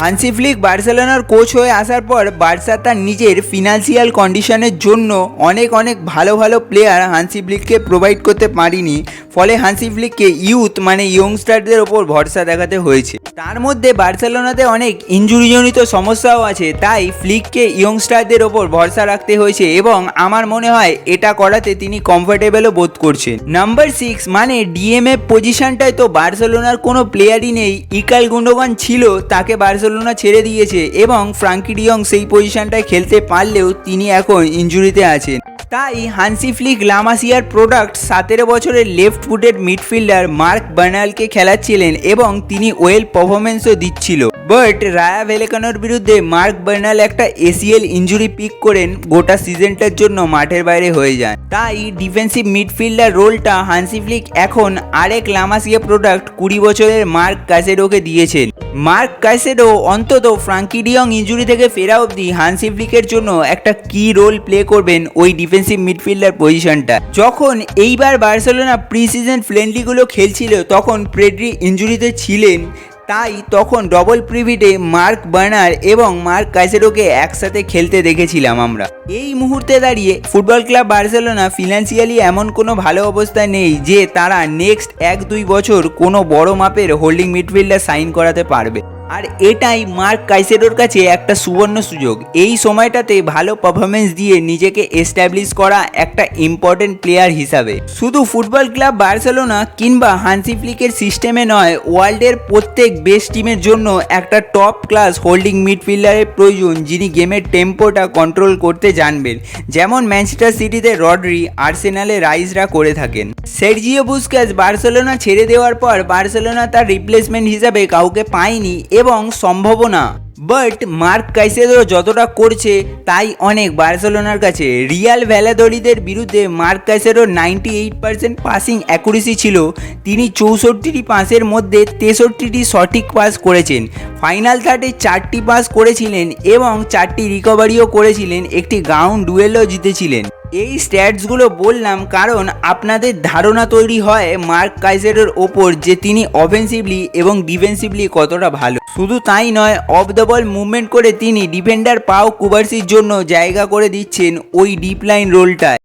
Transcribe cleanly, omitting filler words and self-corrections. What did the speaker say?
Hansi Flick বার্সেলোনার coach হয়ে আসার পর বার্সা তার নিজের ফিনান্সিয়াল কন্ডিশনের জন্য অনেক ভালো প্লেয়ার হান্সি ফ্লিককে প্রোভাইড করতে পারেনি। ফলে হান্সি ফ্লিককে ইয়ুথ মানে ইয়ংস্টারদের ওপর ভরসা দেখাতে হয়েছে। তার মধ্যে বার্সেলোনাতে অনেক ইনজুরিজনিত সমস্যাও আছে, তাই ফ্লিককে ইয়ংস্টারদের ওপর ভরসা রাখতে হয়েছে এবং আমার মনে হয় এটা করাতে তিনি কমফোর্টেবলও বোধ করছেন। নাম্বার 6 মানে ডিএমএফ পজিশনটায় তো বার্সেলোনার কোনো প্লেয়ারই নেই। ইকাল গুন্ডোগান ছিল, তাকে বার্সেলোনা ছেড়ে দিয়েছে এবং ফ্রাঙ্কি ডিয়ং সেই পজিশনটায় খেলতে পারলেও তিনি এখন ইনজুরিতে আছেন। তাই হান্সি ফ্লিক লামাসিয়ার প্রোডাক্ট 17 বছরের লেফট ফুটেড মিডফিল্ডার মার্ক বার্নালকে খেলাচ্ছিলেন এবং তিনি ওয়েল পারফরমেন্সও দিচ্ছিল। বাট রায়া ভ্যালেকানোর বিরুদ্ধে মার্ক বার্নাল একটা এসিএল ইনজুরি পিক করেন, গোটা সিজনটার জন্য মাঠের বাইরে হয়ে যান। তাই ডিফেন্সিভ মিডফিল্ডার রোলটা হান্সি ফ্লিক এখন আরেক লামাসিয়া প্রোডাক্ট 20 বছরের মার্ক কাইসেডোকে দিয়েছেন। মার্ক কাইসেডো অন্তত ফ্রাঙ্কি ডিয়ং ইনজুরি থেকে ফেরা অবধি হান্সি ফ্লিকের জন্য একটা কি রোল প্লে করবেন ওই ডিফেন্সিভ মিডফিল্ডার পজিশনটা। যখন এইবার বার্সেলোনা প্রি সিজন ফ্রেন্ডলিগুলো খেলছিল তখন পেড্রি ইনজুরিতে ছিলেন, তাই তখন ডবল প্রিভিটে মার্ক বার্নার এবং মার্ক কাইসেডোকে একসাথে খেলতে দেখেছিলাম আমরা। এই মুহূর্তে দাঁড়িয়ে ফুটবল ক্লাব বার্সেলোনা ফিনান্সিয়ালি এমন কোনো ভালো অবস্থায় নেই যে তারা নেক্সট 1-2 বছর কোনো বড় মাপের হোল্ডিং মিডফিল্ডার সাইন করাতে পারবে। আর এটাই মার্ক কাইসেডোর কাছে একটা সুবর্ণ সুযোগ, এই সময়টাতে ভালো পারফরমেন্স দিয়ে নিজেকে এস্টাবলিশ করা একটা ইম্পর্টেন্ট প্লেয়ার হিসাবে। শুধু ফুটবল ক্লাব বার্সেলোনা কিংবা হান্সি ফ্লিকের সিস্টেমে নয়, ওয়ার্ল্ডের প্রত্যেক বেস্ট টিমের জন্য একটা টপ ক্লাস হোল্ডিং মিডফিল্ডারের প্রয়োজন যিনি গেমের টেম্পোটা কন্ট্রোল করতে জানবেন, যেমন ম্যানচেস্টার সিটিতে রড্রি, আর্সেনালে রাইসরা করে থাকেন। সের্জিও বুস্কেস বার্সেলোনা ছেড়ে দেওয়ার পর বার্সেলোনা তার রিপ্লেসমেন্ট হিসাবে কাউকে পায়নি এবং সম্ভাবনা, বাট মার্ক কাইসেডো যতটা করছে তাই অনেক বার্সেলোনার কাছে। রিয়াল ভ্যালাদোলিদের বিরুদ্ধে মার্ক কাইসেডোর 98% পাসিং অ্যাকুরেসি ছিল, তিনি 64টি পাসের মধ্যে 63টি সঠিক পাস করেছেন। ফাইনাল থার্ডে 4টি পাস করেছিলেন এবং 4টি রিকভারিও করেছিলেন, একটি গ্রাউন্ড ডুয়েলও জিতেছিলেন। এই স্ট্যাটসগুলো বললাম কারণ আপনাদের ধারণা তৈরি হয় মার্ক কাইসেডোর ওপর যে তিনি অফেন্সিভলি এবং ডিফেন্সিভলি কতটা ভালো। শুধু তাই নয়, অফ দ্য বল মুভমেন্ট করে তিনি ডিফেন্ডার পাও কুবার্সির জন্য জায়গা করে দিচ্ছেন ওই ডিপ লাইন রোলটায়।